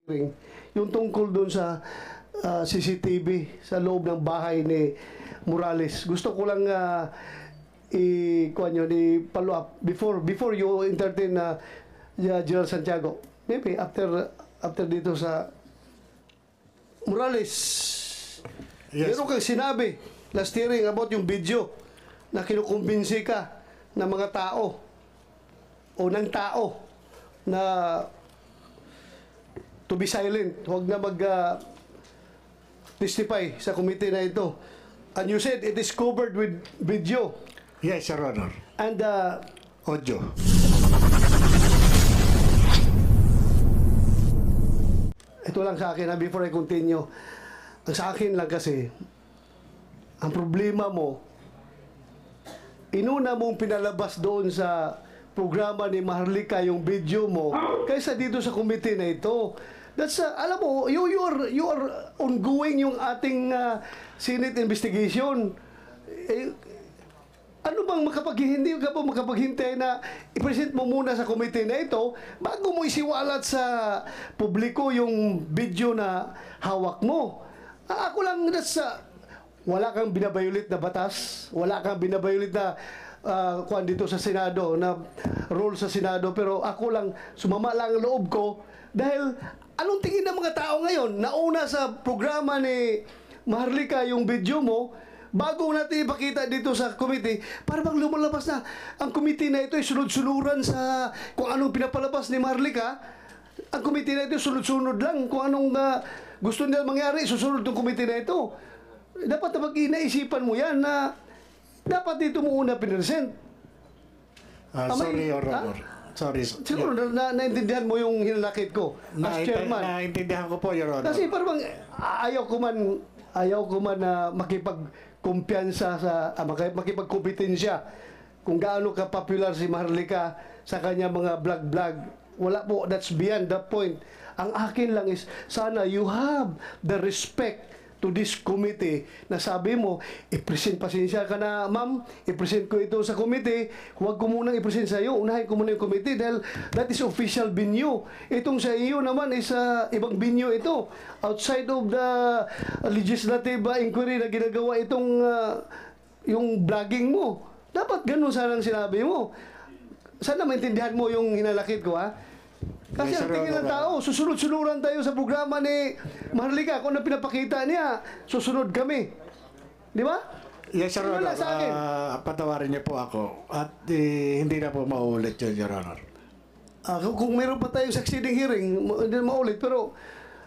yung tungkol doon sa CCTV sa loob ng bahay ni Morales. Gusto ko lang i-follow up before you entertain General Santiago. Maybe after dito sa Morales. Yes. Meron kang sinabi last hearing about yung video na kinukumbinsi ka ng mga tao o ng tao na to be silent. Huwag na testify sa committee na ito. And you said it is covered with video Yes, Your Honor. and Audio. ito lang sa akin before I continue. Ang sa akin lang kasi, ang problema mo, inuna mong pinalabas doon sa programa ni Maharlika yung video mo kaysa dito sa committee na ito. That's alam mo, you are ongoing yung ating Senate investigation. Ano bang hindi ka pa makapaghintay na i-present mo muna sa committee na ito bago mo isiwalat sa publiko yung video na hawak mo? Ako lang, wala kang binabayulit na batas, wala kang binabayulit na kuan dito sa Senado, na rule sa Senado, pero ako lang, sumama lang ang loob ko dahil anong tingin ng mga tao ngayon? Nauna sa programa ni Maharlika yung video mo, bago natin ipakita dito sa committee, para bang lumalabas na ang committee na ito ay sunod-sunuran sa kung anong pinapalabas ni Maharlika. Ang committee na ito sunod-sunod lang kung anong gusto nila mangyari, susunod ng committee na ito. Dapat na naisipan mo yan na dapat dito mo una pinresent. Sorry, Your Honor. Sorry. Siguro naintindihan mo yung hinalakit ko as chairman. Naintindihan ko po, Your Honor. Kasi parang ayaw ko man na makipagkumpiyansa makipagkompetensya kung gaano ka popular si Maharlika sa kanya mga vlog. Wala po, that's beyond the point. Ang akin lang is, sana you have the respect to this committee na sabi mo, pasensya ka na ma'am, i-present ko ito sa committee, huwag ko munang i-present sa iyo, unahin ko muna yung committee dahil that is official venue. Itong sa iyo naman is ibang venue ito. Outside of the legislative inquiry na ginagawa itong yung vlogging mo. Dapat ganun sanang sinabi mo. Sana maintindihan mo yung hinalakit ko, ha? Kasi Yes, ang tingin ng tao, susunod-sunuran tayo sa programa ni Maharlika. Kung ano pinapakita niya, susunod kami. Di ba? Yes, Your Wala Honor. sa akin. Patawarin niyo po ako. At hindi na po mauulit yun, Your Honor. Kung meron pa tayong succeeding hearing, hindi na maulit. Pero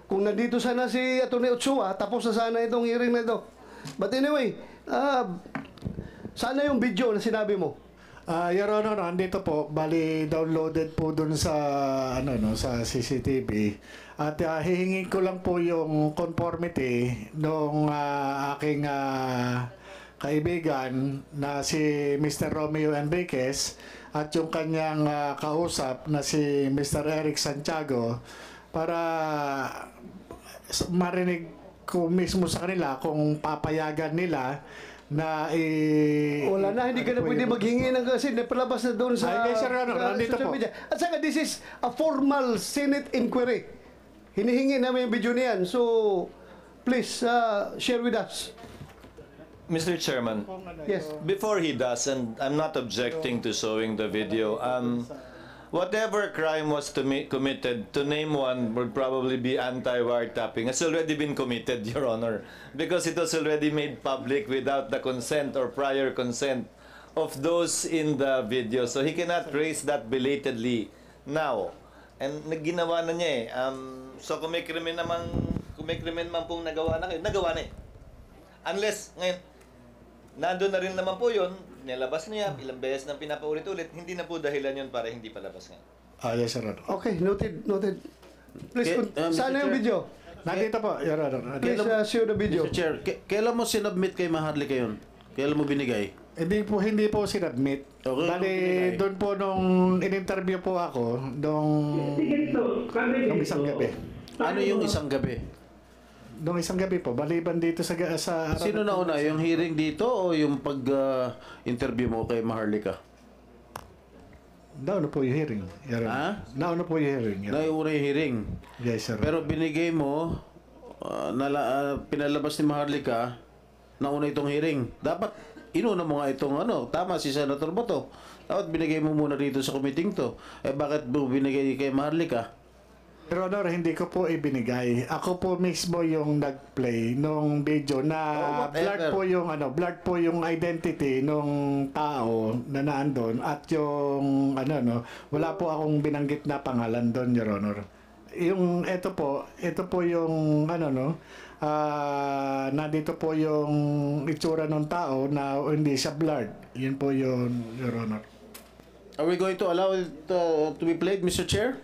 kung nandito sana si Atty. Ochoa, tapos na sana itong hearing na ito. But anyway, sana yung video na sinabi mo. Your Honor, andito po, bali downloaded po dun sa sa CCTV. At hihingin ko lang po yung conformity nung aking kaibigan na si Mr. Romeo Enriquez at yung kanyang kausap na si Mr. Eric Santiago para marinig ko mismo sa kanila kung papayagan nila na wala na, hindi ka na pwede maghingi ng kasi napalabas na doon sa yes, Your Honor, nandito social po. media. At saka this is a formal Senate inquiry. Hinihingi namin yung video niyan. So, please share with us. Mr. Chairman, Yes. before he does, and I'm not objecting to showing the video, whatever crime was committed, to name one would probably be anti-wiretapping. It's already been committed, Your Honor, because it was already made public without the consent or prior consent of those in the video. So he cannot raise that belatedly now. And ginawa na niya eh. So kung may krimen man pong nagawa na kayo, nagawa na eh. Unless, ngayon, nandun na rin naman po yun, nilabas niya, ilang beses nang pinapaulit-ulit, hindi na po dahilan yun para hindi palabas nga. yes, Your Honor. Okay, noted. Please, sana yung Mr. video. Nandito po, Your Honor. Please share the video. Mr. Chair, kailan mo sinubmit kay Maharlika yun? Kailan mo binigay? Hindi po sinadmit. Okay, Bali, binigay. doon po nung in-interview po ako, nung isang gabi. Ano yung isang gabi? Nung isang gabi po, baliban dito sa Sino nauna? Yung hearing dito o yung pag-interview mo kay Maharlika? Nauna po yung hearing. Your Honor. Ha? Nauna po yung hearing. Your Honor. Nauna yung hearing. Yes, sir. Pero binigay mo, pinalabas ni Maharlika, nauna itong hearing. Dapat, inuna mo nga itong tama si Senator Boto. Dapat binigay mo muna dito sa committee to. Bakit mo binigay kay Maharlika? Your Honor, hindi ko po ibinigay. Ako po mismo yung nag-play nung video na whatever. blurred po yung identity nung tao na naandun at yung wala po akong binanggit na pangalan doon, Your Honor. Yung ito po yung nandito po yung itsura ng tao na hindi siya blurred. Yun po yun, Your Honor. Are we going to allow it to be played, Mr. Chair?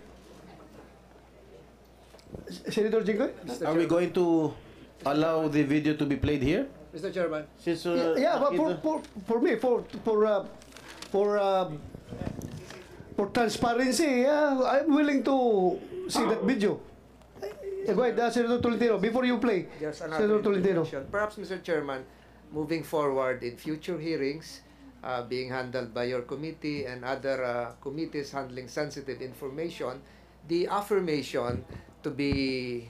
Senator Jinggoy? Are we going to allow the video to be played here? Mr. Chairman. Since, Yeah, but for me, for transparency, I'm willing to see that video. Go ahead, Senator Tolentino, before you play. There's another Senator Tolentino. information. Perhaps, Mr. Chairman, moving forward in future hearings being handled by your committee and other committees handling sensitive information, the affirmation to be,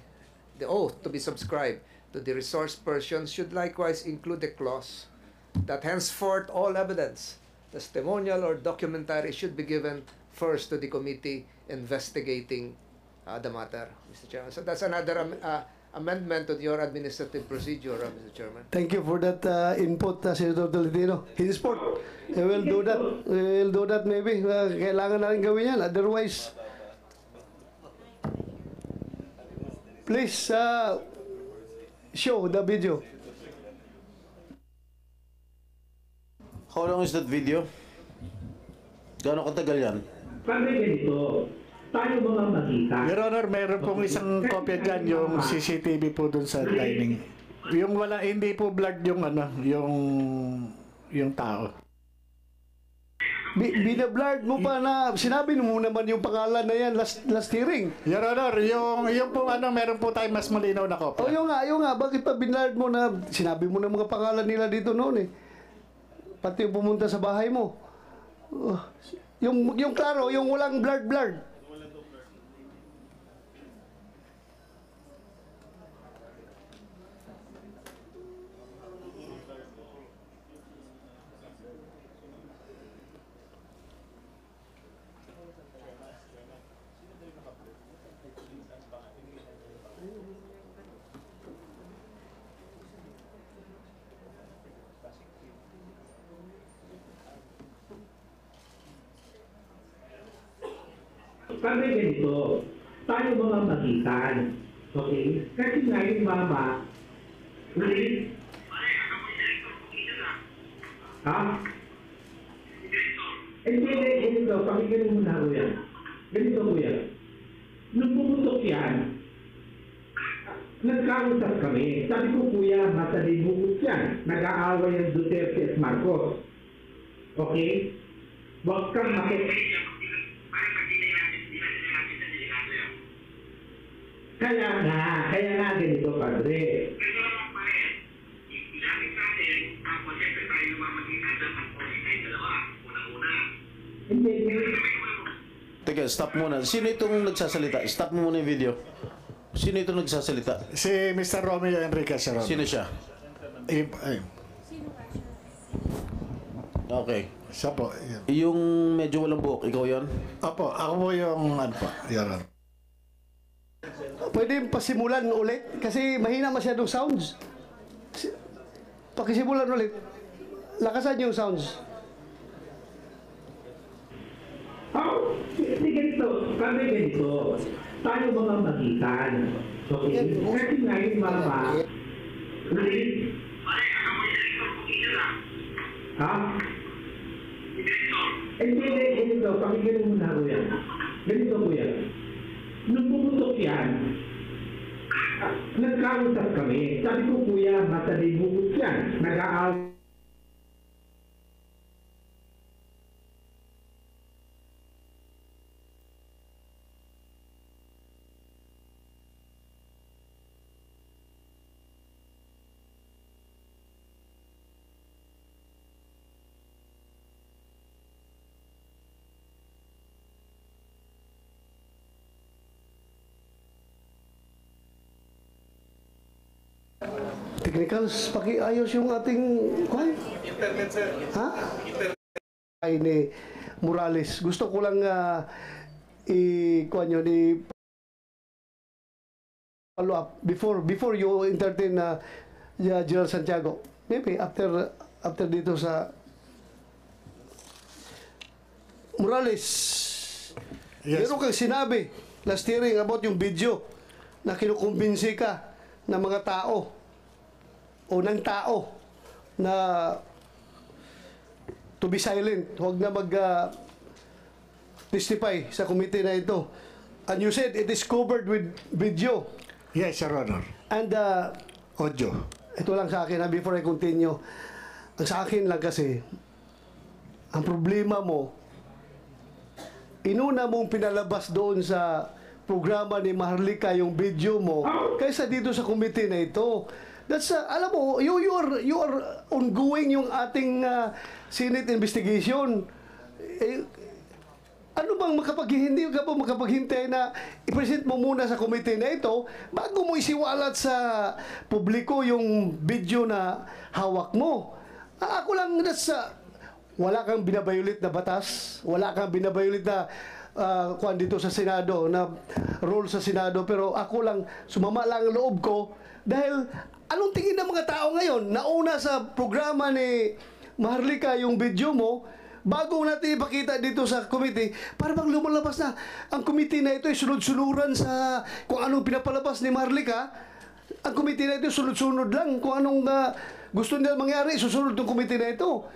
the oath to be subscribed to the resource person should likewise include a clause that henceforth all evidence, testimonial or documentary, should be given first to the committee investigating the matter, Mr. Chairman. So that's another amendment to your administrative procedure, Mr. Chairman. Thank you for that input, Senator Tolentino. Henceforth, we will do that. We will do that maybe. Kailangan na rin gawin yan. Otherwise, please show the video. how long is that video? Gano'ng katagal yan? Kami ganito, tayo mga makita. Your Honor, meron pong isang kopya dyan, yung CCTV po dun sa dining. Yung hindi po blurred yung yung tao. Binablurred mo pa na, sinabi mo naman yung pangalan na yan last hearing. Your Honor, yung po meron po tayong mas malinaw na O kopya. yung nga, bakit pa binlurred mo na, sinabi mo na mga pangalan nila dito noon eh. Pati yung pumunta sa bahay mo. Yung klaro, yung walang blurred. Kami ganito, tayo mga magitan. Okay? Kasi nga yung mama, ulit. Ha? Hindi, ganito, pakinggan mo na kuya. Ganito kuya. Nung pumutok yan, nagkausap kami. Sabi ko kuya, matalibukot yan. Nag-aaway ang Duterte at Marcos. Okay? Huwag kang Kaya nga ganito, Padre. Hindi. Teka, stop muna. Sino itong nagsasalita? Stop mo muna yung video. Sino itong nagsasalita? Si Mr. Romeo Enriquez, Your Honor. Sino siya? Okay. Siya po. Yan. Yung medyo walang buhok, ikaw yon? Opo, ako po yung Your Honor. Pwede pasimulan ulit kasi mahina masyadong sounds. Pakisimulan ulit. Lakasan yung sounds. Hindi ganito, kami ganito. Tayo mga magitan. Okay? Kasi nga yung mama, ulit. Ha? Hindi, ganito, pakinggan mo na kuya. Ganito kuya. Nung pumutok yan, nagkausap kami. Sabi ko kuya, matalibukot yan. Nag-aaway. technicals, pakiayos yung ating internet, sir. Ha? Ay ni Morales. Gusto ko lang i-kuan yun, follow up before you entertain General Santiago. Maybe after dito sa Morales. Yes. Meron kang sinabi last hearing about yung video na kinukumbinsi ka ng mga tao o ng tao na to be silent. Huwag na testify sa committee na ito. And you said it is covered with video. Yes, Your Honor. And Audio. ito lang sa akin, before I continue. Ang sa akin lang kasi, ang problema mo, inuna mong pinalabas doon sa programa ni Maharlika yung video mo kaysa dito sa committee na ito. That's, alam mo, you are ongoing yung ating Senate investigation. Ano bang hindi ka pa makapaghintay na i-present mo muna sa committee na ito bago mo isiwalat sa publiko yung video na hawak mo? Ako lang, wala kang binabayulit na batas, wala kang binabayulit na kuan dito sa Senado, na rule sa Senado, pero ako lang, sumama lang ang loob ko dahil anong tingin ng mga tao ngayon? Nauna sa programa ni Maharlika yung video mo, bago natin ipakita dito sa committee, para bang lumalabas na ang committee na ito ay sunod-sunuran sa kung anong pinapalabas ni Maharlika. Ang committee na ito sunod-sunod lang kung anong gusto nila mangyari, susunod ng committee na ito.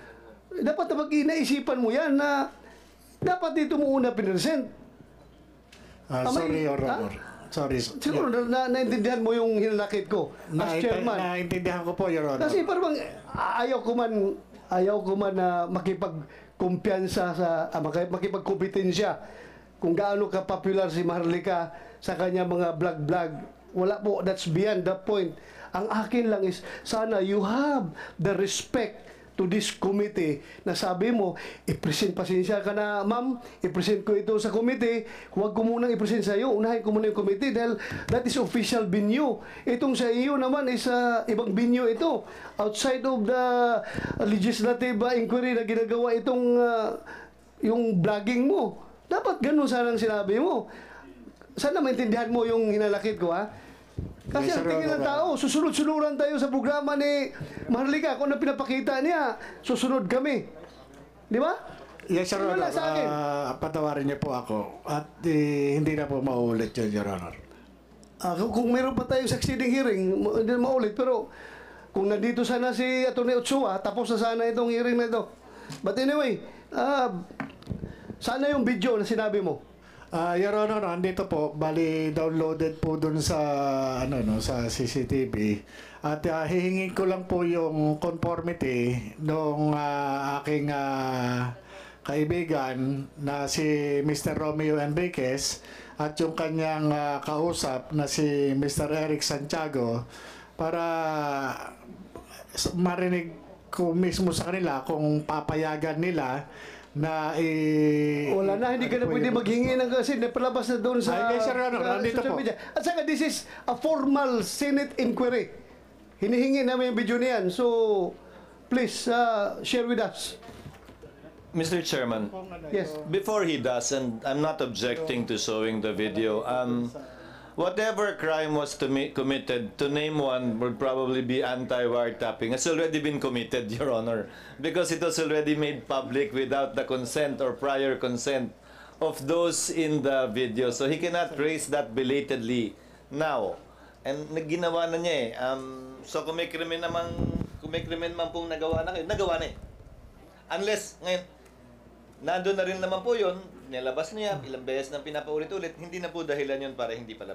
Dapat na naisipan mo yan na dapat dito mo una pinresent. Sorry, Your Honor. Sorry. Siguro naintindihan mo yung hinanakit ko as chairman. Naintindihan ko po, Your Honor. Kasi parang ayaw ko man na makipagkumpiyansa makipagkompetensya kung gaano ka popular si Maharlika sa kanya mga vlog. Wala po, that's beyond the point. Ang akin lang is, sana you have the respect to this committee na sabi mo, pasensya ka na, ma'am, i-present ko ito sa committee, huwag ko munang i-present sa iyo, unahin ko muna yung committee dahil that is official venue. Itong sa iyo naman is ibang venue ito. Outside of the legislative inquiry na ginagawa itong yung vlogging mo. Dapat ganun sanang sinabi mo. Sana maintindihan mo yung hinalakit ko, ha? Kasi Yes, ang sir, tingin ng Honor. tao, susunod-sunuran tayo sa programa ni Maharlika. Kung ano pinapakita niya, susunod kami. Di ba? Yes, Your Yun Honor. lang sa akin. Patawarin niyo po ako. At hindi na po maulit yun, Your Honor. Kung meron pa tayong succeeding hearing, hindi na maulit. Pero kung nandito sana si Atty. Ochoa, tapos na sana itong hearing na ito. But anyway, sana yung video na sinabi mo. Your Honor, andito po, bali downloaded po dun sa sa CCTV. At hihingin ko lang po yung conformity nung aking kaibigan na si Mr. Romeo Enriquez at yung kanyang kausap na si Mr. Eric Santiago para marinig ko mismo sa kanila kung papayagan nila na Wala na, hindi ka na pwede maghingi ng kasi napalabas na doon sa Yes, Your Honor, nandito social po. media. At saka this is a formal Senate inquiry. Hinihingi namin yung video niyan. So, please, share with us. Mr. Chairman, Yes. before he does, and I'm not objecting to showing the video, whatever crime was committed, to name one would probably be anti-wiretapping. It's already been committed, Your Honor, because it was already made public without the consent or prior consent of those in the video. So he cannot raise that belatedly now. And ginawa na niya eh. So kung may krimen man pong nagawa na kayo, nagawa na eh. Unless, ngayon, nandun na rin naman po yun, nilabas niya, ilang beses na pinapaulit-ulit, hindi na po dahilan yun para hindi palabas.